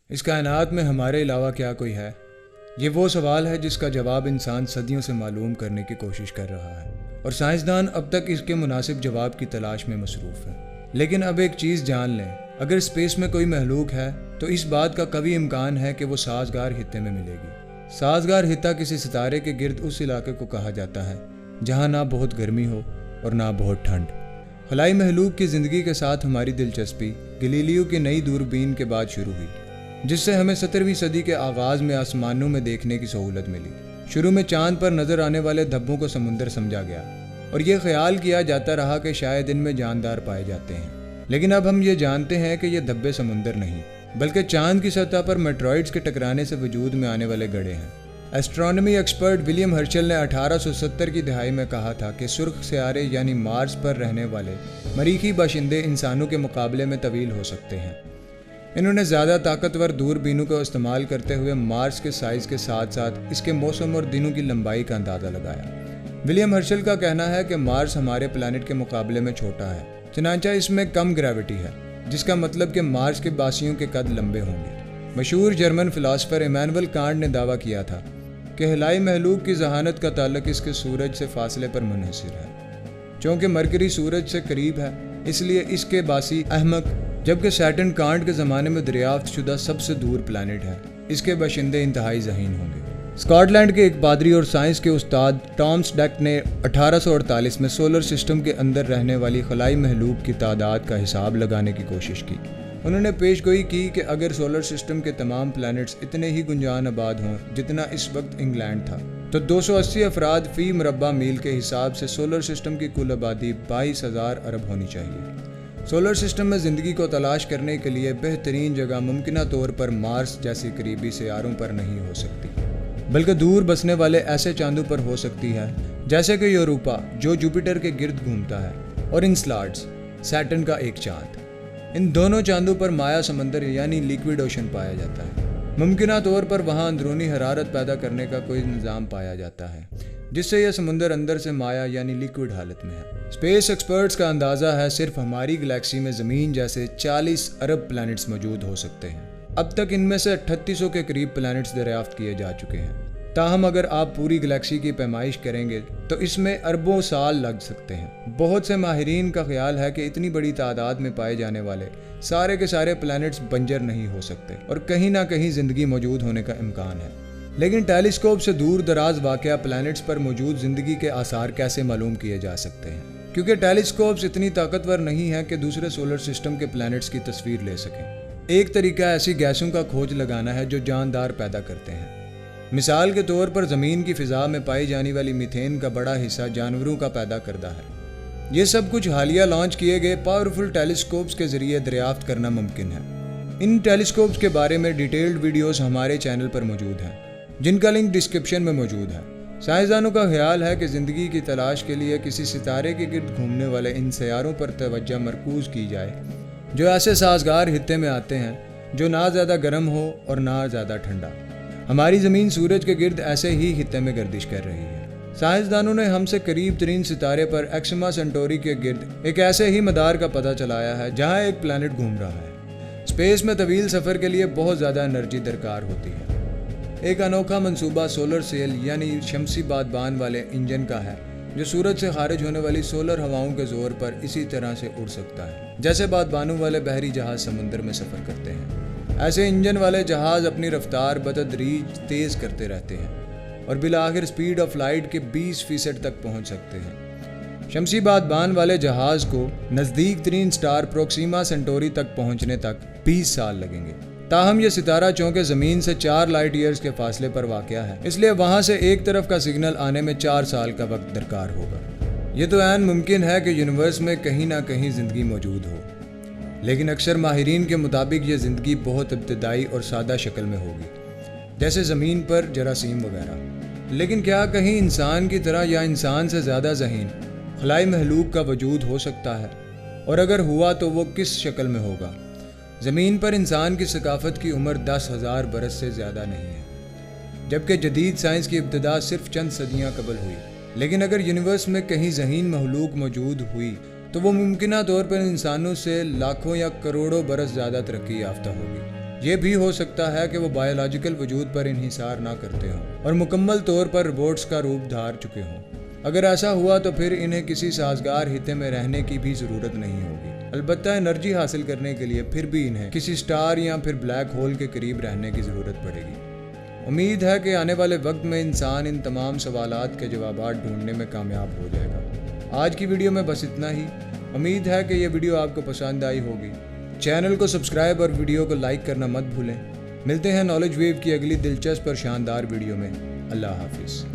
اس کائنات میں ہمارے علاوہ کیا کوئی ہے؟ یہ وہ سوال ہے جس کا جواب انسان صدیوں سے معلوم کرنے کی کوشش کر رہا ہے، اور سائنسدان اب تک اس کے مناسب جواب کی تلاش میں مصروف ہیں۔ لیکن اب ایک چیز جان لیں، اگر اسپیس میں کوئی مخلوق ہے تو اس بات کا قوی امکان ہے کہ وہ سازگار خطے میں ملے گی۔ سازگار خطہ کسی ستارے کے گرد اس علاقے کو کہا جاتا ہے جہاں نہ بہت گرمی ہو اور نہ بہت ٹھنڈ۔ خلائی مخلوق کی زندگی کے ساتھ ہماری دلچسپی گلیلیو کی نئی دوربین کے بعد شروع ہوئی، جس سے ہمیں 17ویں صدی کے آغاز میں آسمانوں میں دیکھنے کی سہولت ملی۔ شروع میں چاند پر نظر آنے والے دھبوں کو سمندر سمجھا گیا اور یہ خیال کیا جاتا رہا کہ شاید ان میں جاندار پائے جاتے ہیں، لیکن اب ہم یہ جانتے ہیں کہ یہ دھبے سمندر نہیں بلکہ چاند کی سطح پر میٹرائڈز کے ٹکرانے سے وجود میں آنے والے گڑھے ہیں۔ ایسٹرونومی ایکسپرٹ ولیم ہرشل نے 1870 کی دہائی میں کہا تھا کہ سرخ سیارے یعنی مارس پر رہنے والے مریخی باشندے انسانوں کے مقابلے میں طویل ہو سکتے ہیں۔ انہوں نے زیادہ طاقتور دوربینوں کا استعمال کرتے ہوئے مارس کے سائز کے ساتھ ساتھ اس کے موسم اور دنوں کی لمبائی کا اندازہ لگایا۔ ولیم ہرشل کا کہنا ہے کہ مارس ہمارے پلانٹ کے مقابلے میں چھوٹا ہے، چنانچہ اس میں کم گریوٹی ہے، جس کا مطلب کہ مارس کے باسیوں کے قد لمبے ہوں گے۔ مشہور جرمن فلاسفر ایمانوئل کانٹ نے دعویٰ کیا تھا کہ خلائی مخلوق کی ذہانت کا تعلق اس کے سورج سے فاصلے پر منحصر ہے۔ چونکہ مرکری سورج سے قریب ہے اس لیے اس کے باسی احمق، جبکہ سیٹرن کانٹ کے زمانے میں دریافت شدہ سب سے دور پلانٹ ہے، اس کے باشندے انتہائی ذہین ہوں گے۔ اسکاٹ لینڈ کے ایک پادری اور سائنس کے استاد ٹامس ڈیک نے 1848 میں سولر سسٹم کے اندر رہنے والی خلائی مخلوق کی تعداد کا حساب لگانے کی کوشش کی۔ انہوں نے پیش گوئی کی کہ اگر سولر سسٹم کے تمام پلانٹس اتنے ہی گنجان آباد ہوں جتنا اس وقت انگلینڈ تھا، تو 280 افراد فی مربع میل کے حساب سے سولر سسٹم کی کل آبادی 22,000 ارب ہونی چاہیے۔ سولر سسٹم میں زندگی کو تلاش کرنے کے لیے بہترین جگہ ممکنہ طور پر مارس جیسی قریبی سیاروں پر نہیں ہو سکتی، بلکہ دور بسنے والے ایسے چاندوں پر ہو سکتی ہے جیسے کہ یوروپا جو جوپیٹر کے گرد گھومتا ہے، اور انسلاڈس، سیٹرن کا ایک چاند۔ ان دونوں چاندوں پر مائع سمندر یعنی لیکوڈ اوشن پایا جاتا ہے۔ ممکنہ طور پر وہاں اندرونی حرارت پیدا کرنے کا کوئی نظام پایا جاتا ہے جس سے یہ سمندر اندر سے مائع یعنی لیکوڈ حالت میں ہے۔ اسپیس ایکسپرٹس کا اندازہ ہے صرف ہماری گلیکسی میں زمین جیسے 40 ارب پلانٹس موجود ہو سکتے ہیں۔ اب تک ان میں سے 3800 کے قریب پلانٹس دریافت کیے جا چکے ہیں۔ تاہم اگر آپ پوری گلیکسی کی پیمائش کریں گے تو اس میں اربوں سال لگ سکتے ہیں۔ بہت سے ماہرین کا خیال ہے کہ اتنی بڑی تعداد میں پائے جانے والے سارے کے سارے پلانٹس بنجر نہیں ہو سکتے اور کہیں نہ کہیں زندگی موجود ہونے کا امکان ہے۔ لیکن ٹیلیسکوپ سے دور دراز واقع پلانٹس پر موجود زندگی کے آثار کیسے معلوم کیے جا سکتے ہیں؟ کیونکہ ٹیلیسکوپس اتنی طاقتور نہیں ہیں کہ دوسرے سولر سسٹم کے پلانٹس کی تصویر لے سکیں۔ ایک طریقہ ایسی گیسوں کا کھوج لگانا ہے جو جاندار پیدا کرتے ہیں۔ مثال کے طور پر زمین کی فضا میں پائی جانے والی میتھین کا بڑا حصہ جانوروں کا پیدا کردہ ہے۔ یہ سب کچھ حالیہ لانچ کیے گئے پاورفل ٹیلیسکوپس کے ذریعے دریافت کرنا ممکن ہے۔ ان ٹیلیسکوپس کے بارے میں ڈیٹیلڈ ویڈیوز ہمارے چینل پر موجود ہیں، جن کا لنک ڈسکرپشن میں موجود ہے۔ سائنسدانوں کا خیال ہے کہ زندگی کی تلاش کے لیے کسی ستارے کے گرد گھومنے والے ان سیاروں پر توجہ مرکوز کی جائے جو ایسے سازگار خطے میں آتے ہیں جو نہ زیادہ گرم ہو اور نہ زیادہ ٹھنڈا۔ ہماری زمین سورج کے گرد ایسے ہی خطے میں گردش کر رہی ہے۔ سائنسدانوں نے ہم سے قریب ترین ستارے پر ایکسما سینٹوری کے گرد ایک ایسے ہی مدار کا پتہ چلایا ہے جہاں ایک پلانٹ گھوم رہا ہے۔ اسپیس میں طویل سفر کے لیے بہت زیادہ انرجی درکار ہوتی ہے۔ ایک انوکھا منصوبہ سولر سیل یعنی شمسی بادبان والے انجن کا ہے جو سورج سے خارج ہونے والی سولر ہواؤں کے زور پر اسی طرح سے اڑ سکتا ہے جیسے بادبانوں والے بحری جہاز سمندر میں سفر کرتے ہیں۔ ایسے انجن والے جہاز اپنی رفتار بتدریج تیز کرتے رہتے ہیں اور بالآخر سپیڈ آف لائٹ کے 20% تک پہنچ سکتے ہیں۔ شمسی بادبان والے جہاز کو نزدیک ترین سٹار پروکسیما سینٹوری تک پہنچنے تک 20 سال لگیں گے۔ تاہم یہ ستارہ چونکہ زمین سے 4 لائٹ ایئرز کے فاصلے پر واقع ہے، اس لیے وہاں سے ایک طرف کا سگنل آنے میں 4 سال کا وقت درکار ہوگا۔ یہ تو عین ممکن ہے کہ یونیورس میں کہیں نہ کہیں زندگی موجود ہو، لیکن اکثر ماہرین کے مطابق یہ زندگی بہت ابتدائی اور سادہ شکل میں ہوگی، جیسے زمین پر جراثیم وغیرہ۔ لیکن کیا کہیں انسان کی طرح یا انسان سے زیادہ ذہین خلائی مخلوق کا وجود ہو سکتا ہے؟ اور اگر ہوا تو وہ کس شکل میں ہوگا؟ زمین پر انسان کی ثقافت کی عمر 10,000 برس سے زیادہ نہیں ہے، جبکہ جدید سائنس کی ابتدا صرف چند صدیاں قبل ہوئی۔ لیکن اگر یونیورس میں کہیں ذہین مخلوق موجود ہوئی تو وہ ممکنہ طور پر انسانوں سے لاکھوں یا کروڑوں برس زیادہ ترقی یافتہ ہوگی۔ یہ بھی ہو سکتا ہے کہ وہ بایولوجیکل وجود پر انحصار نہ کرتے ہوں اور مکمل طور پر روبوٹس کا روپ دھار چکے ہوں۔ اگر ایسا ہوا تو پھر انہیں کسی سازگار خطے میں رہنے کی بھی ضرورت نہیں ہوگی۔ البتہ انرجی حاصل کرنے کے لیے پھر بھی انہیں کسی سٹار یا پھر بلیک ہول کے قریب رہنے کی ضرورت پڑے گی۔ امید ہے کہ آنے والے وقت میں انسان ان تمام سوالات کے جوابات ڈھونڈنے میں کامیاب ہو جائے گا۔ آج کی ویڈیو میں بس اتنا ہی۔ امید ہے کہ یہ ویڈیو آپ کو پسند آئی ہوگی۔ چینل کو سبسکرائب اور ویڈیو کو لائک کرنا مت بھولیں۔ ملتے ہیں نالج ویو کی اگلی دلچسپ اور شاندار ویڈیو میں۔ اللہ حافظ۔